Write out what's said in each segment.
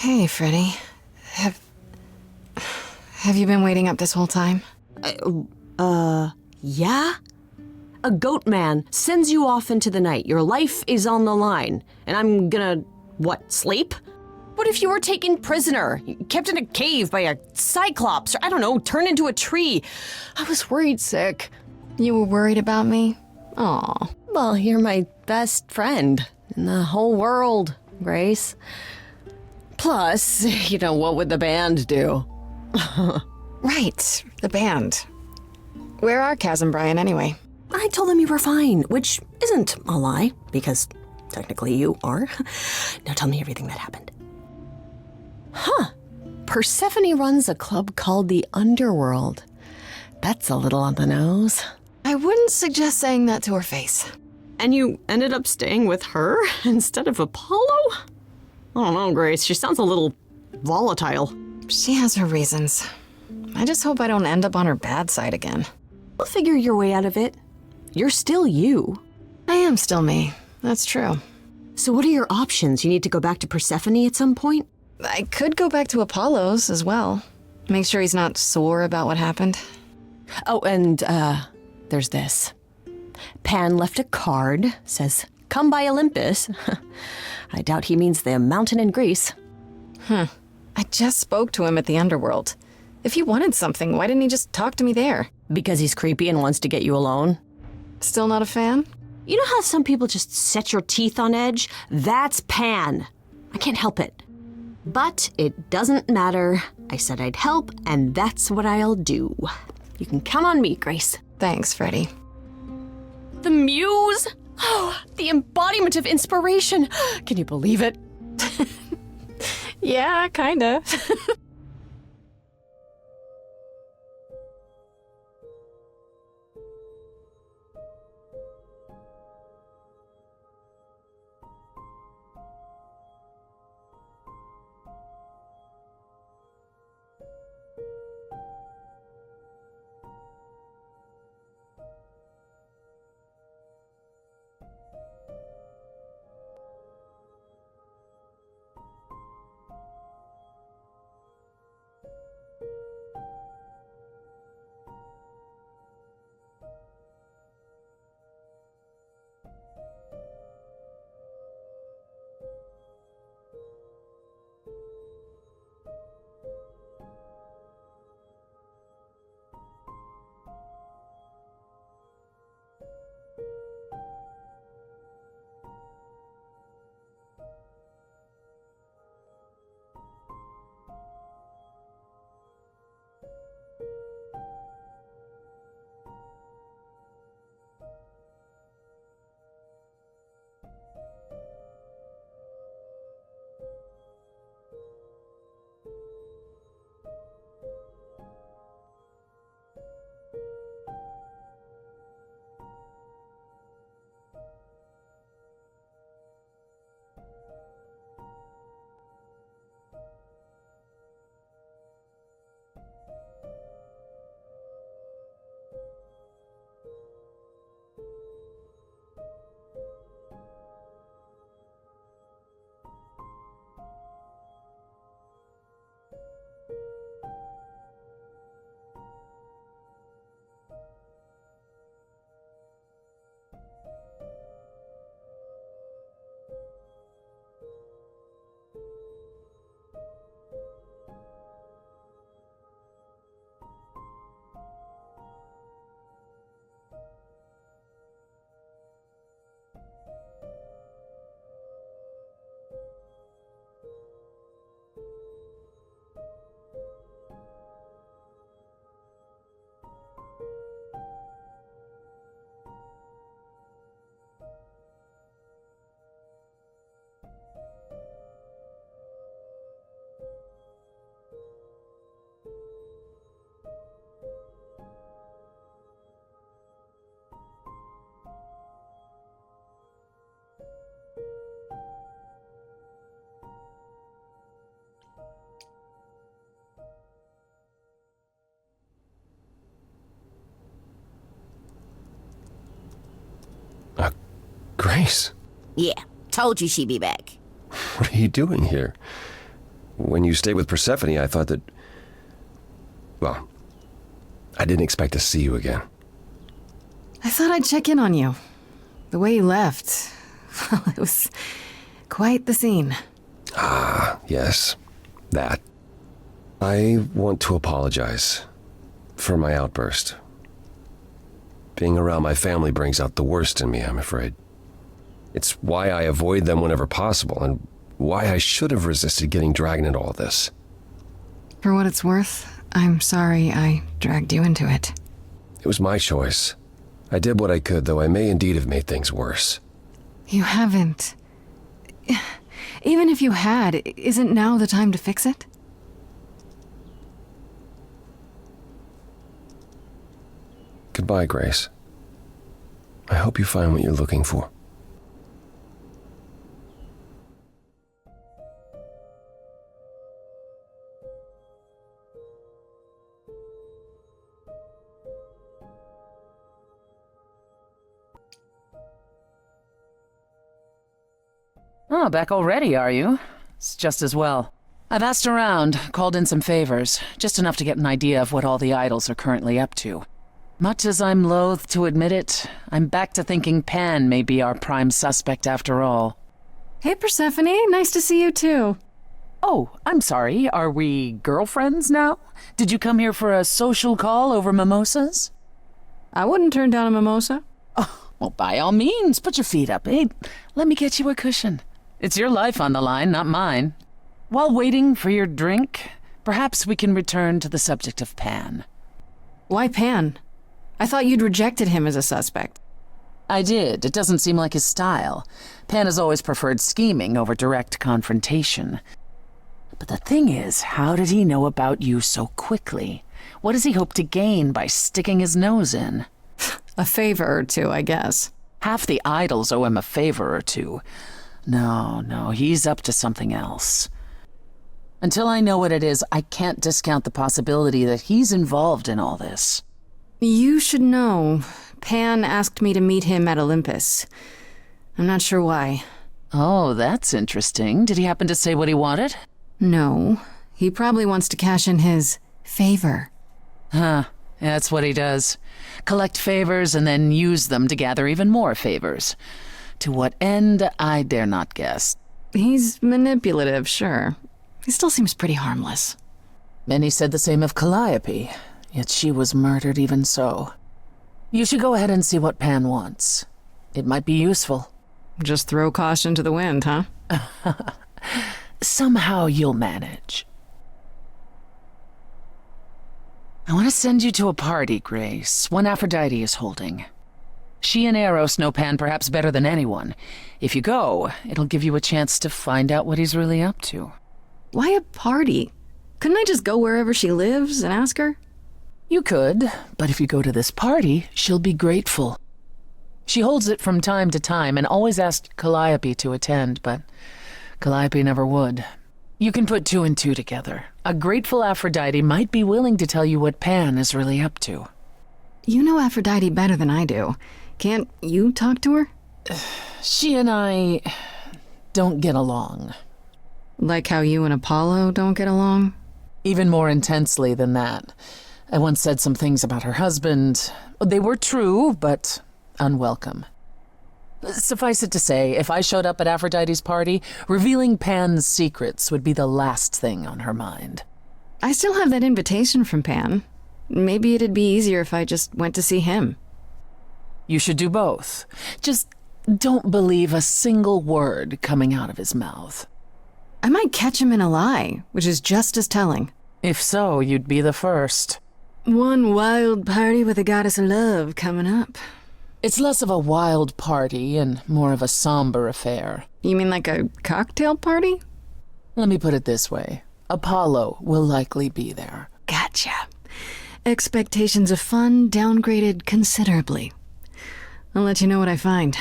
Hey, Freddy. Have you been waiting up this whole time? Yeah? A goat man sends you off into the night. Your life is on the line. And I'm gonna, sleep? What if you were taken prisoner, kept in a cave by a cyclops, or I don't know, turned into a tree? I was worried sick. You were worried about me? Aw. Well, you're my best friend in the whole world, Grace. Plus, what would the band do? Right, the band. Where are Kaz and Brian anyway? I told them you were fine, which isn't a lie, because technically you are. Now tell me everything that happened. Persephone runs a club called the Underworld. That's a little on the nose. I wouldn't suggest saying that to her face. And you ended up staying with her instead of Apollo? I don't know, Grace. She sounds a little volatile. She has her reasons. I just hope I don't end up on her bad side again. You'll figure your way out of it. You're still you. I am still me. That's true. So what are your options? You need to go back to Persephone at some point? I could go back to Apollo's as well. Make sure he's not sore about what happened. Oh, and, there's this. Pan left a card, says, "Come by Olympus." I doubt he means the mountain in Greece. I just spoke to him at the Underworld. If he wanted something, why didn't he just talk to me there? Because he's creepy and wants to get you alone. Still not a fan? You know how some people just set your teeth on edge? That's Pan. I can't help it. But it doesn't matter. I said I'd help, and that's what I'll do. You can count on me, Grace. Thanks, Freddy. The muse? Oh, the embodiment of inspiration. Can you believe it? Yeah, kinda. Grace, Yeah, told you she'd be back. what are you doing here? When you stayed with Persephone, I thought that... Well, I didn't expect to see you again. I thought I'd check in on you. The way you left, well, it was quite the scene. Ah, yes. That. I want to apologize for my outburst. Being around my family brings out the worst in me, I'm afraid. It's why I avoid them whenever possible, and why I should have resisted getting dragged into all this. For what it's worth, I'm sorry I dragged you into it. It was my choice. I did what I could, though I may indeed have made things worse. You haven't. Even if you had, isn't now the time to fix it? Goodbye, Grace. I hope you find what you're looking for. Oh, back already, are you? It's just as well. I've asked around, called in some favors, just enough to get an idea of what all the idols are currently up to. Much as I'm loath to admit it, I'm back to thinking Pan may be our prime suspect after all. Hey, Persephone, nice to see you too. Oh, I'm sorry, are we girlfriends now? Did you come here for a social call over mimosas? I wouldn't turn down a mimosa. Oh, well, by all means, put your feet up. Hey, let me get you a cushion. It's your life on the line, not mine. While waiting for your drink, perhaps we can return to the subject of Pan. Why Pan? I thought you'd rejected him as a suspect. I did. It doesn't seem like his style. Pan has always preferred scheming over direct confrontation. But the thing is, how did he know about you so quickly? What does he hope to gain by sticking his nose in? A favor or two, I guess. Half the idols owe him a favor or two. No, he's up to something else. Until I know what it is, I can't discount the possibility that he's involved in all this. You should know. Pan asked me to meet him at Olympus. I'm not sure why. Oh, that's interesting. Did he happen to say what he wanted? No. He probably wants to cash in his favor. Huh. That's what he does. Collect favors and then use them to gather even more favors. To what end, I dare not guess. He's manipulative, sure. He still seems pretty harmless. Many said the same of Calliope, yet she was murdered even so. You should go ahead and see what Pan wants. It might be useful. Just throw caution to the wind, huh? Somehow you'll manage. I want to send you to a party, Grace, one Aphrodite is holding. She and Eros know Pan perhaps better than anyone. If you go, it'll give you a chance to find out what he's really up to. Why a party? Couldn't I just go wherever she lives and ask her? You could, but if you go to this party, she'll be grateful. She holds it from time to time and always asked Calliope to attend, but Calliope never would. You can put two and two together. A grateful Aphrodite might be willing to tell you what Pan is really up to. You know Aphrodite better than I do. Can't you talk to her? She and I don't get along. Like how you and Apollo don't get along? Even more intensely than that. I once said some things about her husband. They were true, but unwelcome. Suffice it to say, if I showed up at Aphrodite's party, revealing Pan's secrets would be the last thing on her mind. I still have that invitation from Pan. Maybe it'd be easier if I just went to see him. You should do both. Just don't believe a single word coming out of his mouth. I might catch him in a lie, which is just as telling. If so, you'd be the first. One wild party with a goddess of love coming up. It's less of a wild party and more of a somber affair. You mean like a cocktail party? Let me put it this way. Apollo will likely be there. Gotcha. Expectations of fun downgraded considerably. I'll let you know what I find.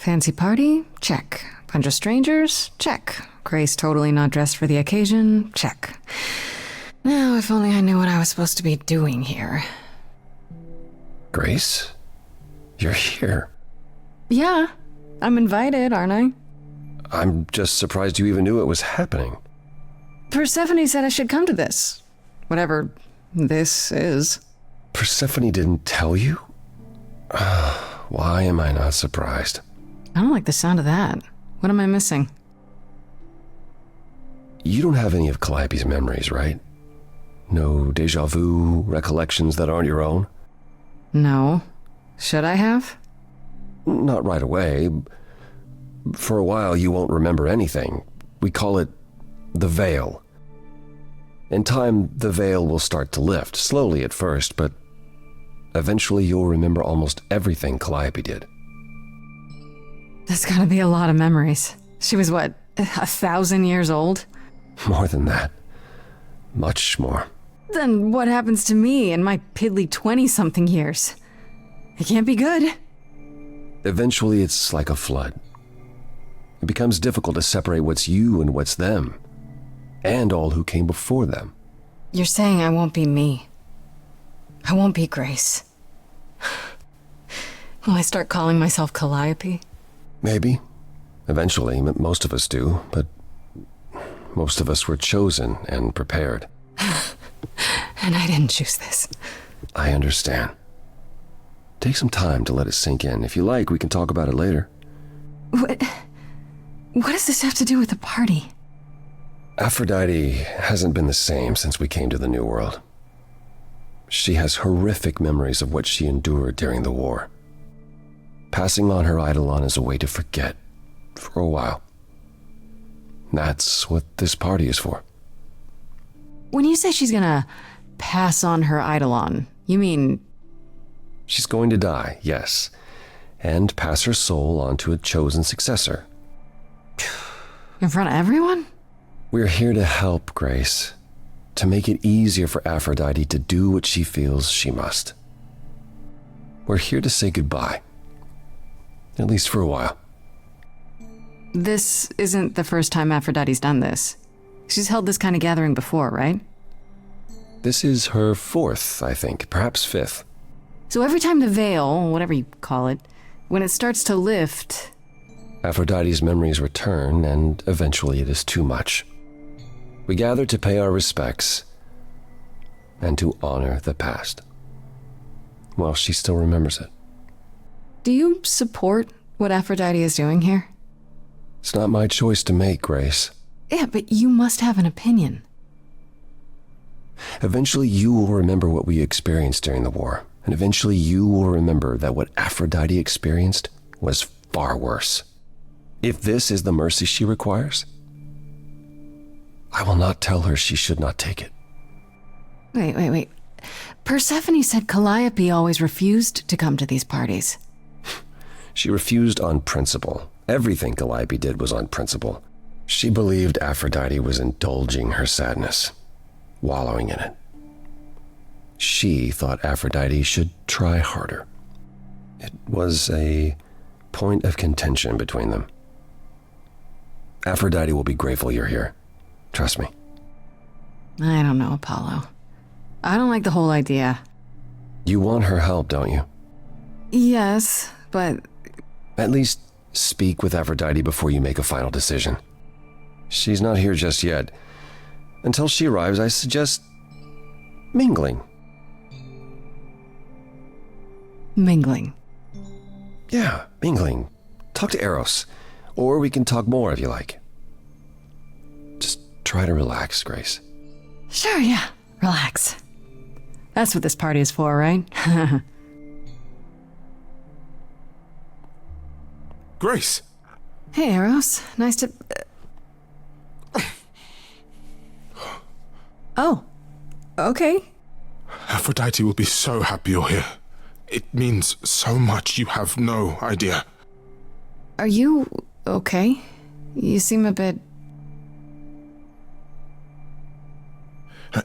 Fancy party? Check. Bunch of strangers? Check. Grace totally not dressed for the occasion? Check. Now, if only I knew what I was supposed to be doing here. Grace? You're here. Yeah, I'm invited, aren't I? I'm just surprised you even knew it was happening. Persephone said I should come to this. Whatever this is. Persephone didn't tell you? Why am I not surprised? I don't like the sound of that. What am I missing? You don't have any of Calliope's memories, right? No deja vu recollections that aren't your own? No. Should I have? Not right away. For a while, you won't remember anything. We call it the veil. In time, the veil will start to lift, slowly at first, but eventually you'll remember almost everything Calliope did. That's gotta be a lot of memories. She was what, 1,000 years old? More than that. Much more. Then what happens to me in my piddly 20-something years? It can't be good. Eventually, it's like a flood. It becomes difficult to separate what's you and what's them, and all who came before them. You're saying I won't be me. I won't be Grace. Will I start calling myself Calliope? Maybe. Eventually, most of us do, but most of us were chosen and prepared. And I didn't choose this. I understand. Take some time to let it sink in. If you like, we can talk about it later. What does this have to do with the party? Aphrodite hasn't been the same since we came to the New World. She has horrific memories of what she endured during the war. Passing on her Eidolon is a way to forget, for a while. That's what this party is for. When you say she's gonna pass on her Eidolon, you mean... She's going to die, yes, and pass her soul on to a chosen successor. in front of everyone? We're here to help, Grace. To make it easier for Aphrodite to do what she feels she must. We're here to say goodbye. At least for a while. This isn't the first time Aphrodite's done this. She's held this kind of gathering before, right? This is her fourth, I think, perhaps fifth. So every time the veil, whatever you call it, when it starts to lift... Aphrodite's memories return, and eventually it is too much. We gather to pay our respects and to honor the past. Well, she still remembers it. Do you support what Aphrodite is doing here? It's not my choice to make, Grace. Yeah, but you must have an opinion. Eventually you will remember what we experienced during the war, and eventually you will remember that what Aphrodite experienced was far worse. If this is the mercy she requires, I will not tell her she should not take it. Wait. Persephone said Calliope always refused to come to these parties. She refused on principle. Everything Calliope did was on principle. She believed Aphrodite was indulging her sadness, wallowing in it. She thought Aphrodite should try harder. It was a point of contention between them. Aphrodite will be grateful you're here. Trust me. I don't know, Apollo. I don't like the whole idea. You want her help, don't you? Yes, but... At least speak with Aphrodite before you make a final decision. She's not here just yet. Until she arrives, I suggest mingling. Mingling. Yeah, mingling. Talk to Eros. Or we can talk more if you like. Just try to relax, Grace. Sure, yeah. Relax. That's what this party is for, right? Grace! Hey, Eros. Nice to... Oh. Okay. Aphrodite will be so happy you're here. It means so much you have no idea. Are you okay? You seem a bit...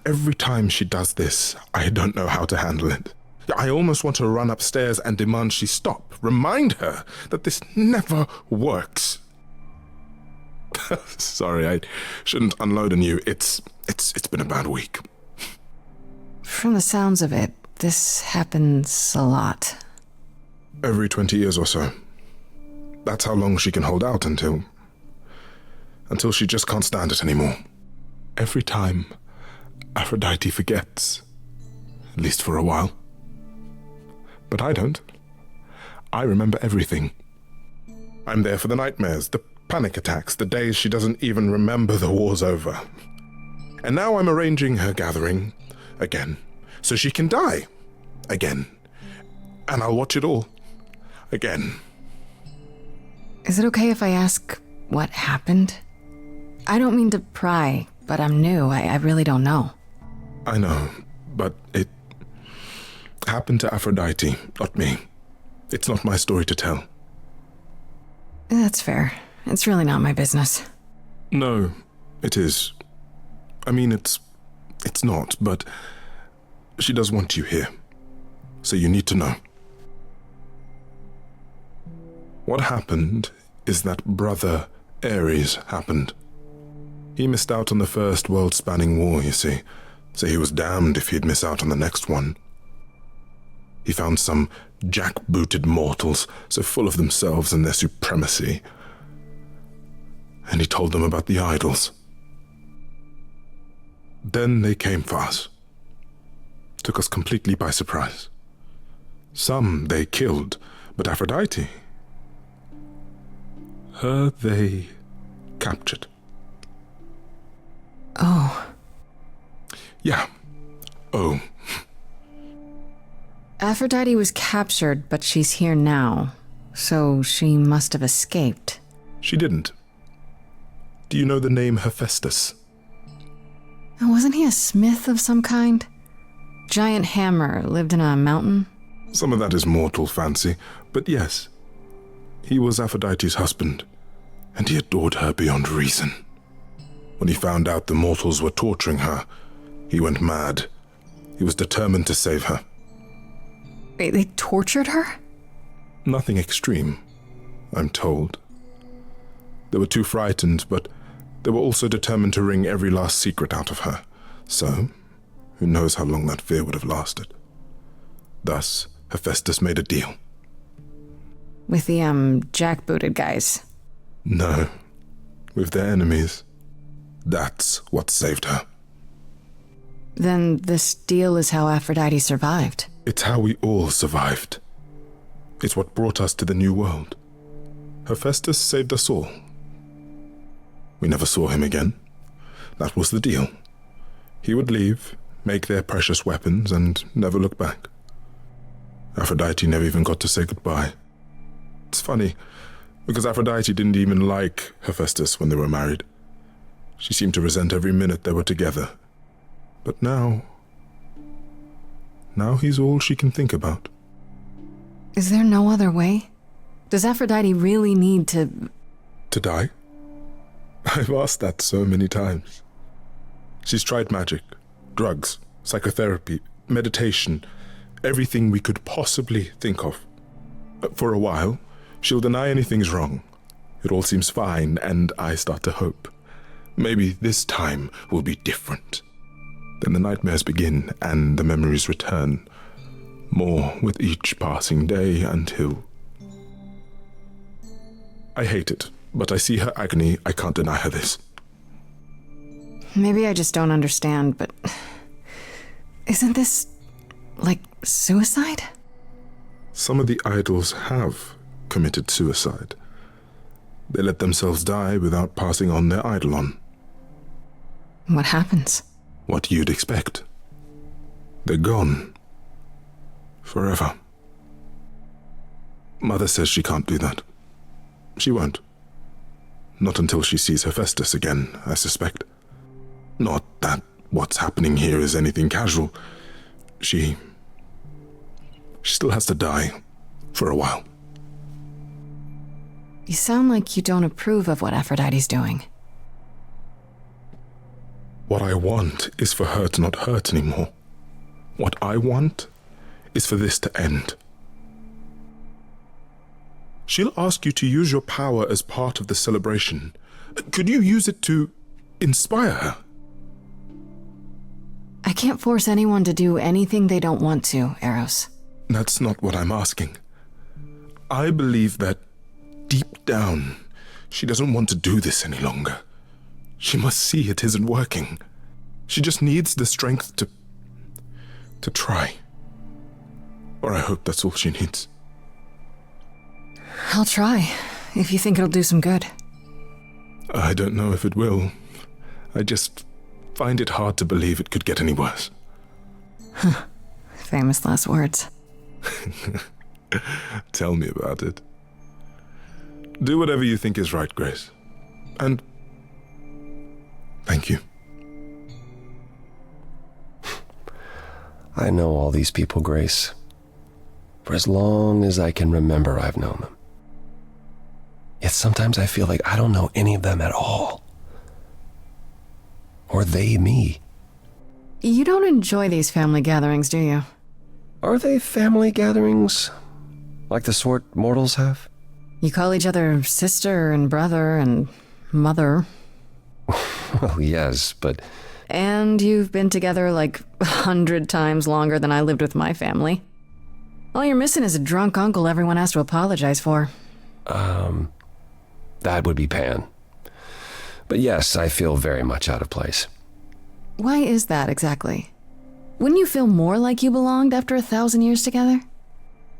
Every time she does this, I don't know how to handle it. I almost want to run upstairs and demand she stop. Remind her that this never works. Sorry, I shouldn't unload on you. It's been a bad week. From the sounds of it, this happens a lot. Every 20 years or so. That's how long she can hold out until she just can't stand it anymore. Every time, Aphrodite forgets. At least for a while. But I don't. I remember everything. I'm there for the nightmares, the panic attacks, the days she doesn't even remember the war's over. And now I'm arranging her gathering again, so she can die again. And I'll watch it all again. Is it okay if I ask what happened? I don't mean to pry, but I'm new. I really don't know. I know, but it happened to Aphrodite, not me. It's not my story to tell. That's fair. It's really not my business. No, it is. I mean, it's not, but she does want you here. So you need to know. What happened is that Brother Ares happened. He missed out on the first world-spanning war, you see, so he was damned if he'd miss out on the next one. He found some jackbooted mortals so full of themselves and their supremacy, and he told them about the idols. Then they came for us. Took us completely by surprise. Some they killed, but Aphrodite, her they captured. Oh. Yeah. Oh. Aphrodite was captured, but she's here now. So she must have escaped. She didn't. Do you know the name Hephaestus? Wasn't he a smith of some kind? Giant hammer, lived in a mountain? Some of that is mortal fancy, but yes. He was Aphrodite's husband, and he adored her beyond reason. When he found out the mortals were torturing her, he went mad. He was determined to save her. Wait, they tortured her? Nothing extreme, I'm told. They were too frightened, but they were also determined to wring every last secret out of her. So, who knows how long that fear would have lasted. Thus, Hephaestus made a deal. With the, jackbooted guys. No, with their enemies. That's what saved her. Then this deal is how Aphrodite survived. It's how we all survived. It's what brought us to the new world. Hephaestus saved us all. We never saw him again. That was the deal. He would leave, make their precious weapons, and never look back. Aphrodite never even got to say goodbye. It's funny, because Aphrodite didn't even like Hephaestus when they were married. She seemed to resent every minute they were together. But now he's all she can think about. Is there no other way? Does Aphrodite really need to... To die? I've asked that so many times. She's tried magic, drugs, psychotherapy, meditation, everything we could possibly think of. For a while, she'll deny anything's wrong. It all seems fine, and I start to hope. Maybe this time will be different. Then the nightmares begin, and the memories return. More with each passing day until... I hate it, but I see her agony. I can't deny her this. Maybe I just don't understand, but... Isn't this... like suicide? Some of the idols have committed suicide. They let themselves die without passing on their eidolon. What happens? What you'd expect. They're gone. Forever. Mother says she can't do that. She won't. Not until she sees Hephaestus again, I suspect. Not that what's happening here is anything casual. She still has to die. For a while. You sound like you don't approve of what Aphrodite's doing. What I want is for her to not hurt anymore. What I want is for this to end. She'll ask you to use your power as part of the celebration. Could you use it to inspire her? I can't force anyone to do anything they don't want to, Eros. That's not what I'm asking. I believe that deep down, she doesn't want to do this any longer. She must see it isn't working. She just needs the strength to try. Or I hope that's all she needs. I'll try, if you think it'll do some good. I don't know if it will. I just find it hard to believe it could get any worse. Famous last words. Tell me about it. Do whatever you think is right, Grace. And thank you. I know all these people, Grace. For as long as I can remember, I've known them. Yet sometimes I feel like I don't know any of them at all. Or they me. You don't enjoy these family gatherings, do you? Are they family gatherings? Like the sort mortals have? You call each other sister and brother and mother. Well, yes, but... And you've been together like 100 times longer than I lived with my family. All you're missing is a drunk uncle everyone has to apologize for. That would be Pan. But yes, I feel very much out of place. Why is that exactly? Wouldn't you feel more like you belonged after 1,000 years together?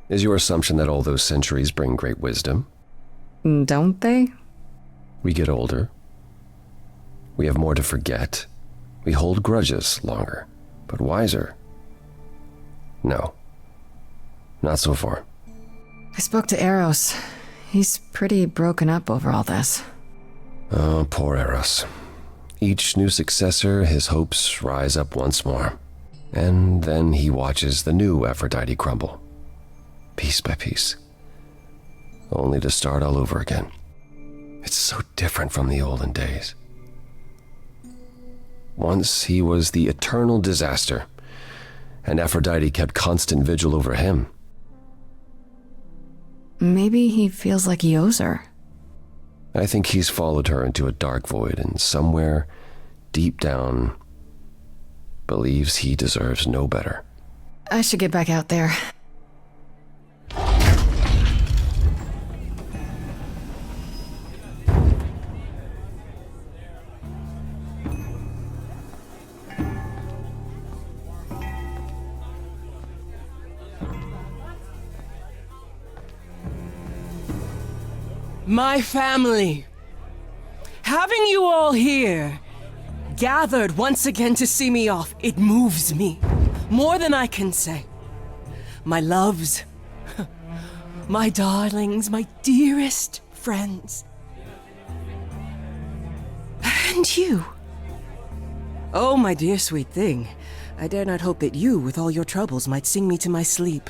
Is your assumption that all those centuries bring great wisdom? Don't they? We get older. We have more to forget. We hold grudges longer, but wiser. No. Not so far. I spoke to Eros. He's pretty broken up over all this. Oh, poor Eros. Each new successor, his hopes rise up once more. And then he watches the new Aphrodite crumble. Piece by piece. Only to start all over again. It's so different from the olden days. Once he was the eternal disaster, and Aphrodite kept constant vigil over him. Maybe he feels like he owes her. I think he's followed her into a dark void, and somewhere, deep down, believes he deserves no better. I should get back out there. My family, having you all here, gathered once again to see me off, it moves me more than I can say. My loves, my darlings, my dearest friends. And you. Oh, my dear sweet thing, I dare not hope that you, with all your troubles, might sing me to my sleep.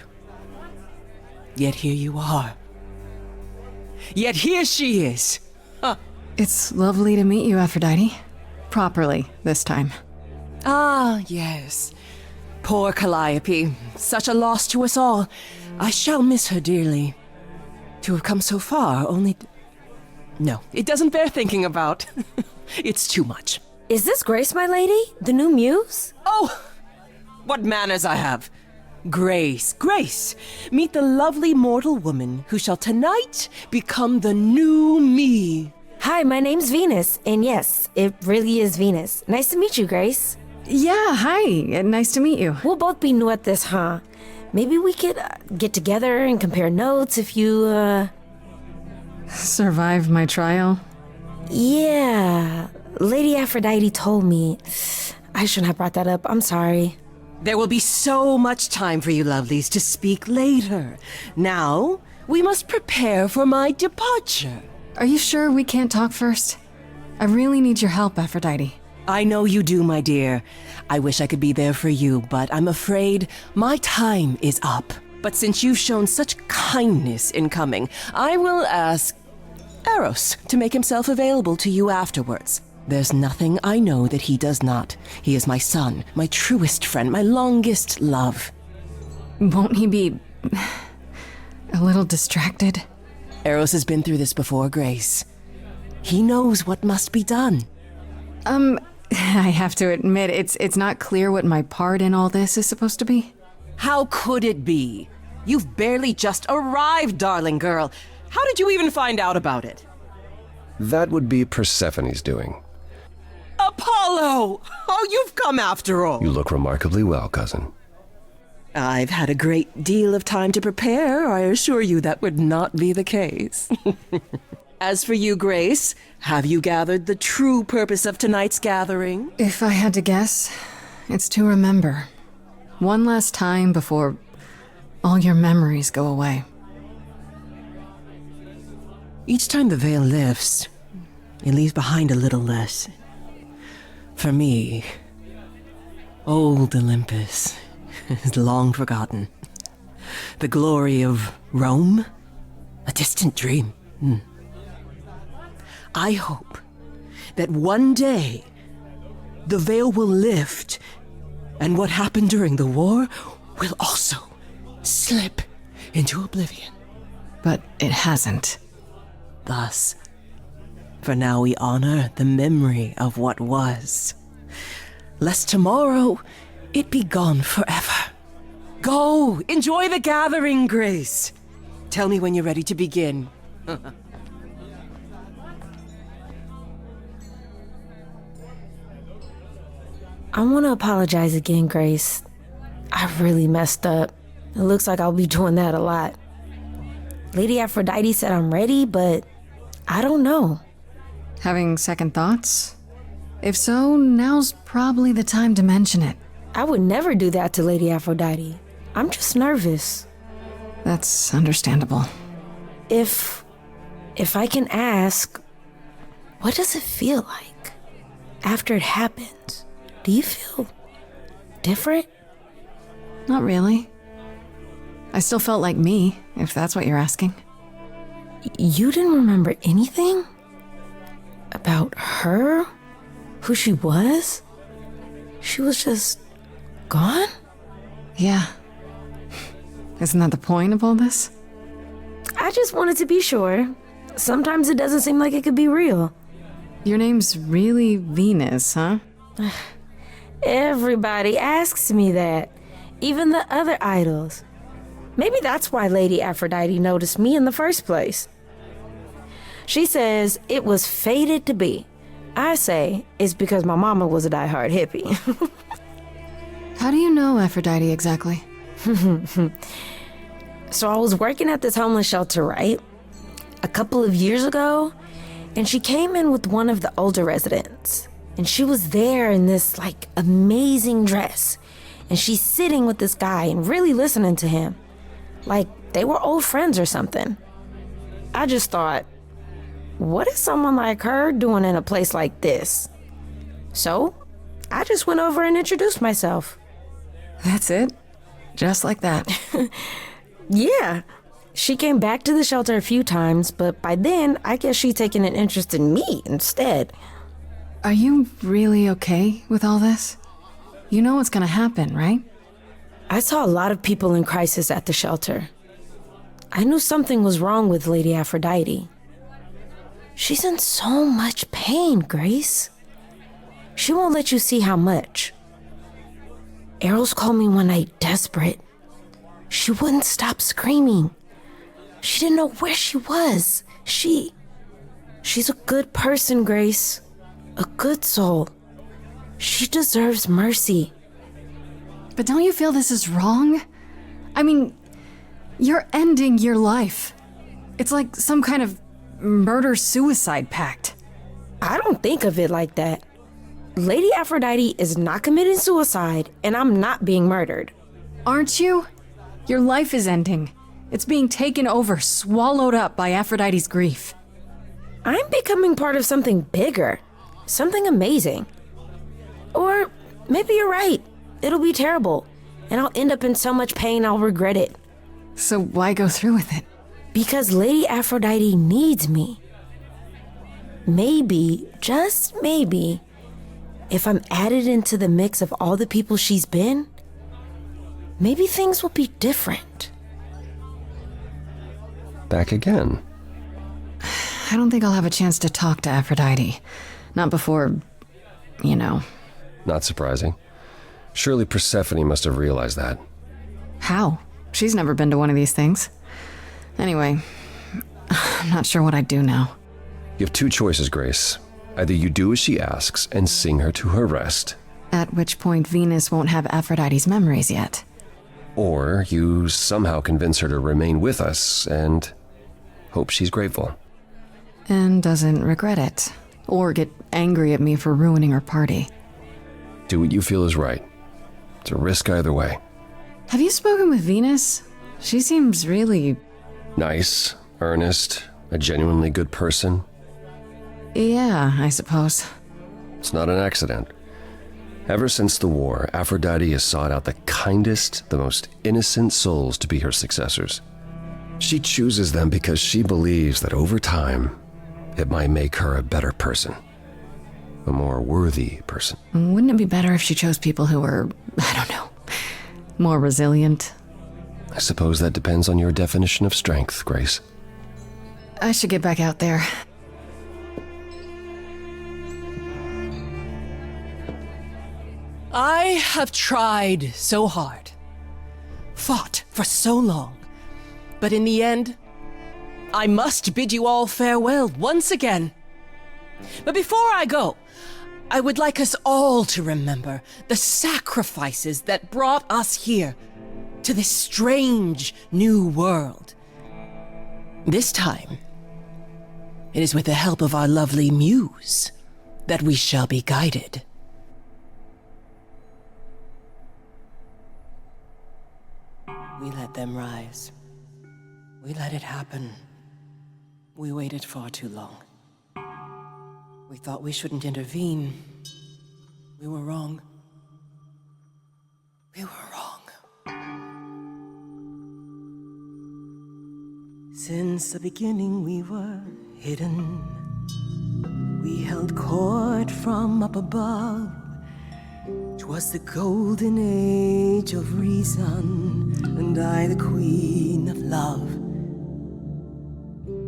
Yet here you are. Yet here she is. It's lovely to meet you, Aphrodite. Properly, this time. Ah, yes. Poor Calliope. Such a loss to us all. I shall miss her dearly. To have come so far, only... No, it doesn't bear thinking about. It's too much. Is this Grace, my lady? The new muse? Oh, what manners I have. Grace, Grace, meet the lovely mortal woman who shall tonight become the new me. Hi, my name's Venus, and yes, it really is Venus. Nice to meet you, Grace. Yeah, hi. Nice to meet you. We'll both be new at this, huh? Maybe we could get together and compare notes if you, Survived my trial? Yeah, Lady Aphrodite told me. I shouldn't have brought that up. I'm sorry. There will be so much time for you lovelies to speak later. Now, we must prepare for my departure. Are you sure we can't talk first? I really need your help, Aphrodite. I know you do, my dear. I wish I could be there for you, but I'm afraid my time is up. But since you've shown such kindness in coming, I will ask Eros to make himself available to you afterwards. There's nothing I know that he does not. He is my son, my truest friend, my longest love. Won't he be a little distracted? Eros has been through this before, Grace. He knows what must be done. I have to admit, it's not clear what my part in all this is supposed to be. How could it be? You've barely just arrived, darling girl. How did you even find out about it? That would be Persephone's doing. Apollo! Oh, you've come after all. You look remarkably well, cousin. I've had a great deal of time to prepare. I assure you that would not be the case. As for you, Grace, have you gathered the true purpose of tonight's gathering? If I had to guess, it's to remember. One last time before all your memories go away. Each time the veil lifts, it leaves behind a little less. For me, old Olympus is long forgotten. The glory of Rome, a distant dream. I hope that one day the veil will lift and what happened during the war will also slip into oblivion. But it hasn't. Thus, for now we honor the memory of what was, lest tomorrow it be gone forever. Go, enjoy the gathering, Grace. Tell me when you're ready to begin. I want to apologize again, Grace. I really messed up. It looks like I'll be doing that a lot. Lady Aphrodite said I'm ready, but I don't know. Having second thoughts? If so, now's probably the time to mention it. I would never do that to Lady Aphrodite. I'm just nervous. That's understandable. If I can ask, what does it feel like after it happens? Do you feel different? Not really. I still felt like me, if that's what you're asking. You didn't remember anything? About her? Who she was? She was just gone? Yeah. Isn't that the point of all this? I just wanted to be sure. Sometimes it doesn't seem like it could be real. Your name's really Venus, huh? Everybody asks me that. Even the other idols. Maybe that's why Lady Aphrodite noticed me in the first place. She says it was fated to be. I say it's because my mama was a diehard hippie. How do you know Aphrodite exactly? So I was working at this homeless shelter, right? A couple of years ago, and she came in with one of the older residents. And she was there in this, amazing dress. And she's sitting with this guy and really listening to him. Like they were old friends or something. I just thought, what is someone like her doing in a place like this? So, I just went over and introduced myself. That's it? Just like that? Yeah. She came back to the shelter a few times, but by then, I guess she'd taken an interest in me instead. Are you really okay with all this? You know what's gonna happen, right? I saw a lot of people in crisis at the shelter. I knew something was wrong with Lady Aphrodite. She's in so much pain, Grace. She won't let you see how much. Eros called me one night desperate. She wouldn't stop screaming. She didn't know where she was. She's a good person, Grace. A good soul. She deserves mercy. But don't you feel this is wrong? I mean, you're ending your life. It's like some kind of murder-suicide pact. I don't think of it like that. Lady Aphrodite is not committing suicide, and I'm not being murdered. Aren't you? Your life is ending. It's being taken over, swallowed up by Aphrodite's grief. I'm becoming part of something bigger. Something amazing. Or maybe you're right. It'll be terrible, and I'll end up in so much pain I'll regret it. So why go through with it? Because Lady Aphrodite needs me. Maybe, just maybe, if I'm added into the mix of all the people she's been, maybe things will be different. Back again. I don't think I'll have a chance to talk to Aphrodite. Not before, you know. Not surprising. Surely Persephone must have realized that. How? She's never been to one of these things. Anyway, I'm not sure what I'd do now. You have two choices, Grace. Either you do as she asks and sing her to her rest, At which point Venus won't have Aphrodite's memories yet. or you somehow convince her to remain with us and hope she's grateful. And doesn't regret it. Or get angry at me for ruining her party. Do what you feel is right. It's a risk either way. Have you spoken with Venus? She seems really... Nice, earnest, a genuinely good person. Yeah, I suppose. It's not an accident. Ever since the war, Aphrodite has sought out the kindest, the most innocent souls to be her successors. She chooses them because she believes that over time, it might make her a better person. A more worthy person. Wouldn't it be better if she chose people who were, I don't know, more resilient? I suppose that depends on your definition of strength, Grace. I should get back out there. I have tried so hard, fought for so long, but in the end, I must bid you all farewell once again. But before I go, I would like us all to remember the sacrifices that brought us here to this strange new world. This time, it is with the help of our lovely muse that we shall be guided. We let them rise. We let it happen. We waited far too long. We thought we shouldn't intervene. We were wrong. We were wrong. Since the beginning we were hidden. We held court from up above. 'Twas the golden age of reason, and I the queen of love.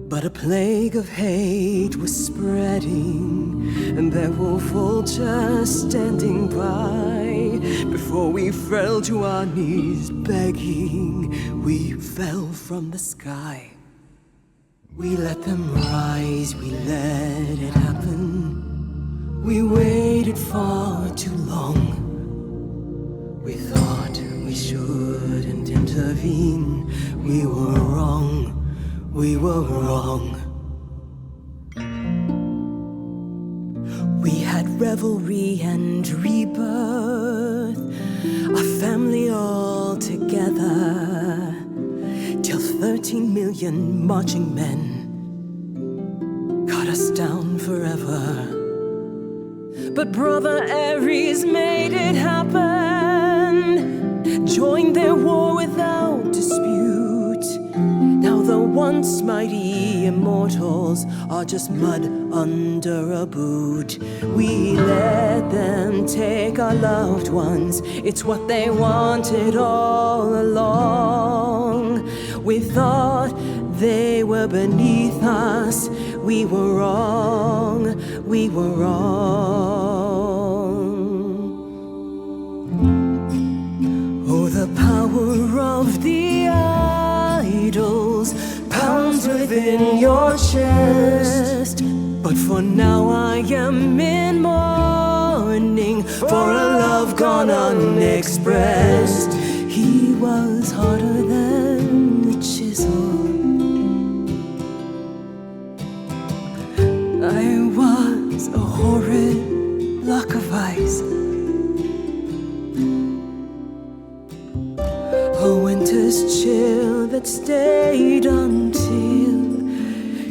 But a plague of hate was spreading, and there were vultures standing by. Before we fell to our knees begging, we fell from the sky. We let them rise, we let it happen. We waited far too long. We thought we shouldn't intervene. We were wrong. We were wrong. We had revelry and rebirth, a family all together, till 13 million marching men cut us down forever. But Brother Ares made it happen, joined their war without dispute. Now the once mighty immortals are just mud under a boot. We let them take our loved ones, it's what they wanted all along. We thought they were beneath us, we were wrong, we were wrong. Oh, the power of the idols pounds within your chest. But for now I am in mourning for a love gone unexpressed. He was harder than the chisel. I was a horrid block of ice. A winter's chill that stayed until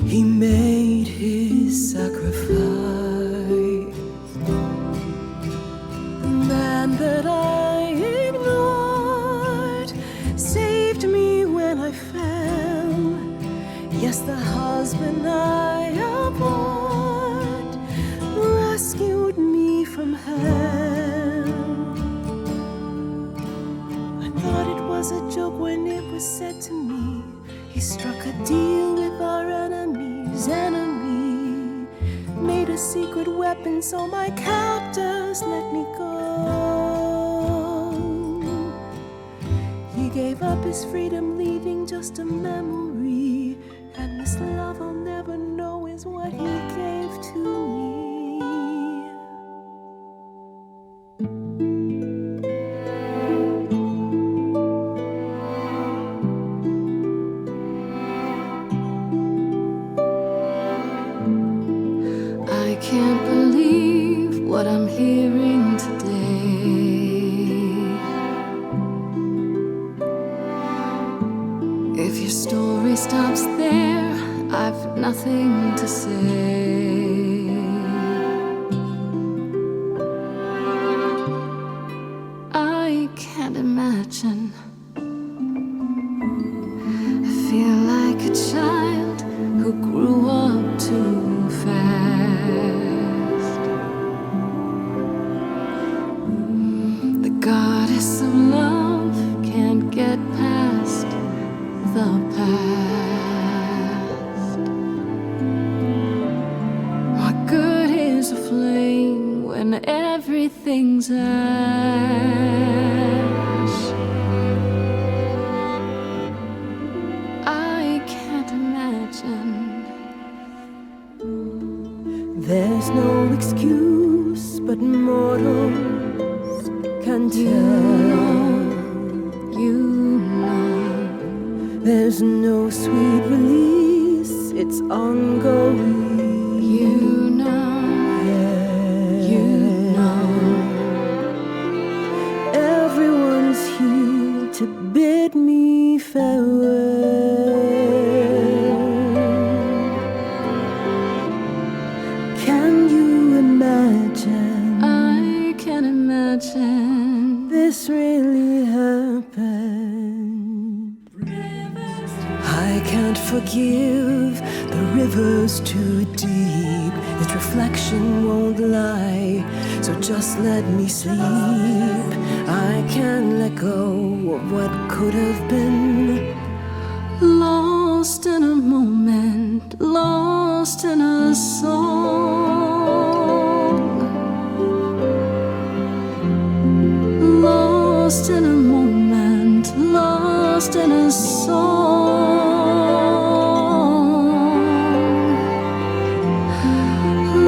he made his sacrifice. The man that I ignored saved me need a secret weapon, so my captors let me go. He gave up his freedom, leaving just a memory. And this love I'll never know is what he gave to me. I can't believe what I'm hearing today. If your story stops there, I've nothing to say. I can't imagine. I feel like a child who grew up too fast. The goddess of love can't get past the past. What good is a flame when everything's ash? I can't imagine. There's no excuse, but mortals can tell. You know. There's no sweet release, it's ongoing. You know. You know. Everyone's here to bid me farewell. Can you imagine? I can imagine. This really happened. I can't forgive, the river's too deep. Its reflection won't lie, so just let me sleep. I can't let go of what could have been. Lost in a moment, lost in a song. Lost in a moment, lost in a song.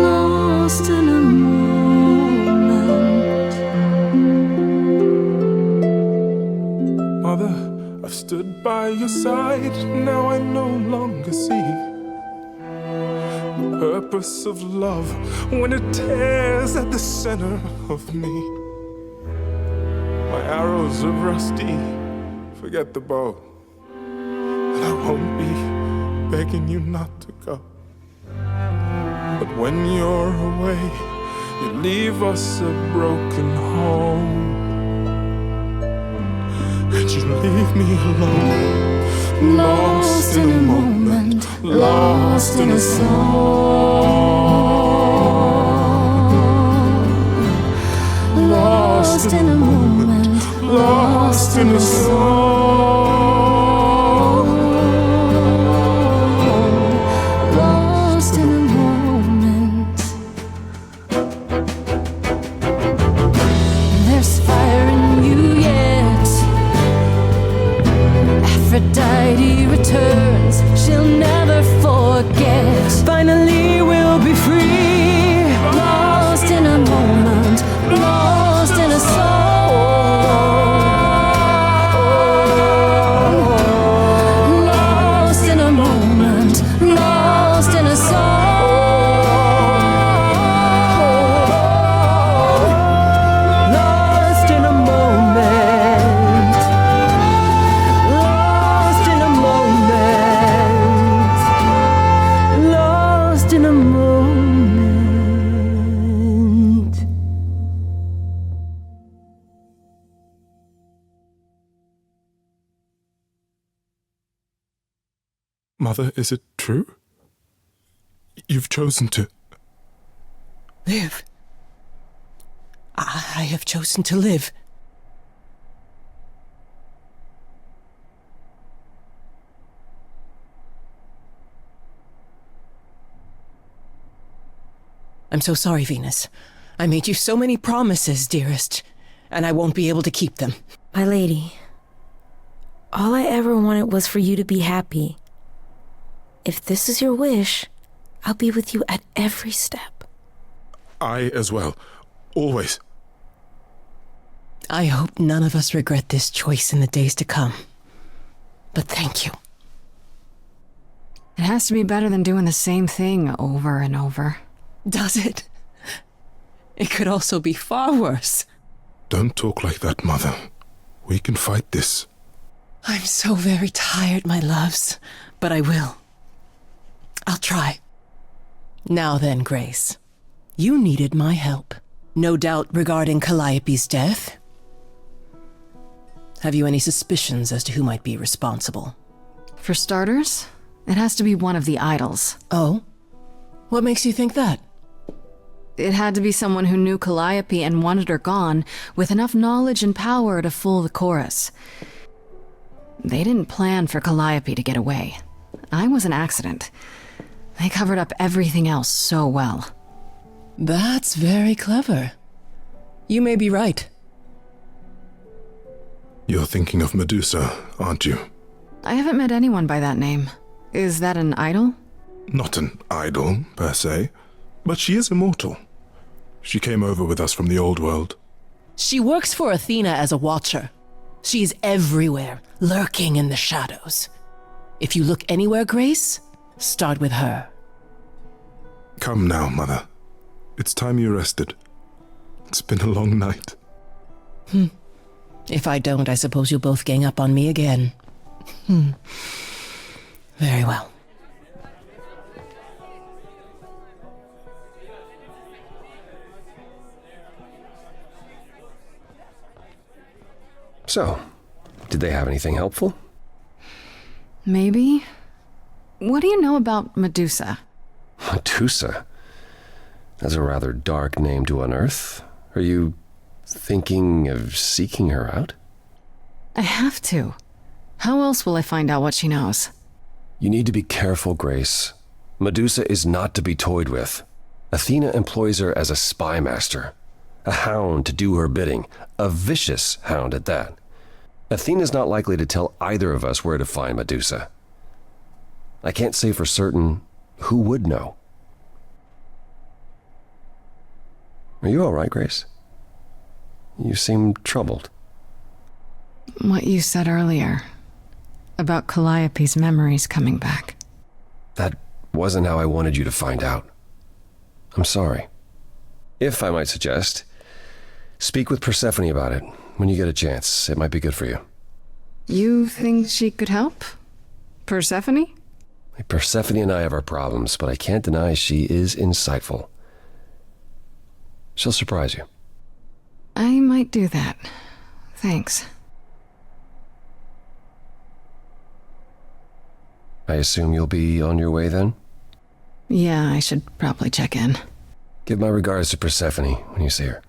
Lost in a moment. Mother, I've stood by your side, now I no longer see the purpose of love when it tears at the center of me. My arrows are rusty, forget the bow, and I won't be begging you not to go. But when you're away, you leave us a broken home. And you leave me alone, lost in a moment, lost in a song. Lost in a moment, lost in a song. Lost in a moment. There's fire in you yet. Aphrodite returns, she'll never forget. Finally we'll be free. Lost in a moment, lost in a song. Lost in a moment, lost in a song. Lost in a moment. Lost in a moment. Lost in a moment. Mother, is it true? You've chosen to. Live. I have chosen to live. I'm so sorry, Venus. I made you so many promises, dearest, and I won't be able to keep them. My lady, all I ever wanted was for you to be happy. If this is your wish, I'll be with you at every step. I as well. Always. I hope none of us regret this choice in the days to come. But thank you. It has to be better than doing the same thing over and over. Does it? It could also be far worse. Don't talk like that, Mother. We can fight this. I'm so very tired, my loves, but I will. I'll try. Now then, Grace. You needed my help. No doubt regarding Calliope's death. Have you any suspicions as to who might be responsible? For starters, it has to be one of the idols. Oh? What makes you think that? It had to be someone who knew Calliope and wanted her gone, with enough knowledge and power to fool the chorus. They didn't plan for Calliope to get away. I was an accident. They covered up everything else so well. That's very clever. You may be right. You're thinking of Medusa, aren't you? I haven't met anyone by that name. Is that an idol? Not an idol, per se, but she is immortal. She came over with us from the old world. She works for Athena as a watcher. She's everywhere, lurking in the shadows. If you look anywhere, Grace, start with her. Come now, Mother. It's time you rested. It's been a long night. If I don't, I suppose you'll both gang up on me again. Very well. So, did they have anything helpful? Maybe. What do you know about Medusa? Medusa? That's a rather dark name to unearth. Are you thinking of seeking her out? I have to. How else will I find out what she knows? You need to be careful, Grace. Medusa is not to be toyed with. Athena employs her as a spy master, a hound to do her bidding, a vicious hound at that. Athena's not likely to tell either of us where to find Medusa. I can't say for certain who would know. Are you all right, Grace? You seem troubled. What you said earlier about Calliope's memories coming back. That wasn't how I wanted you to find out. I'm sorry. If I might suggest, speak with Persephone about it when you get a chance. It might be good for you. You think she could help? Persephone? Persephone and I have our problems, but I can't deny she is insightful. She'll surprise you. I might do that. Thanks. I assume you'll be on your way then? Yeah, I should probably check in. Give my regards to Persephone when you see her.